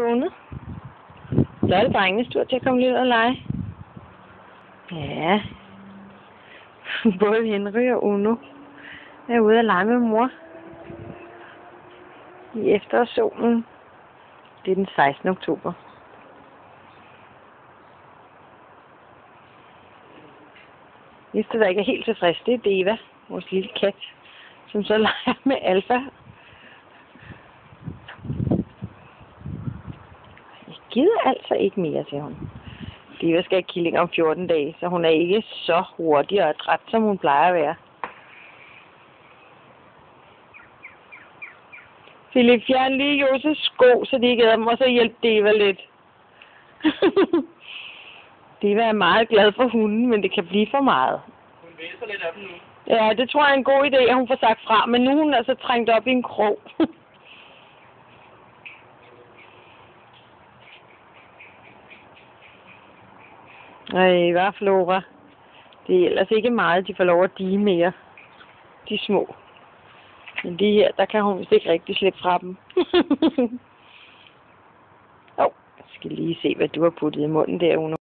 vågnet. Så er det drengenes tur til at komme lidt ud og lege. Ja. Både Henry og Uno er ude at lege med mor. I efterårssolen. Det er den 16. oktober. Næste, der ikke er helt tilfreds, det er Deva, vores lille kat, som så leger med Alfa. Jeg gider altså ikke mere, siger hun. Deva skal have killing om 14 dage, så hun er ikke så hurtig og adræt, som hun plejer at være. Philip, fjern lige Joses sko, så de ikke æder dem, og så hjælp Deva lidt. Deva er meget glad for hunden, men det kan blive for meget. Hun væser lidt af dem nu. Ja, det tror jeg er en god idé, at hun får sagt fra, men nu er hun altså trængt op i en krog. Ej, hvad Flora. Det er ellers ikke meget, de får lov at dige mere. De små. Men de her, der kan hun vist ikke rigtig slippe fra dem. Jeg skal lige se, hvad du har puttet i munden der, Uno.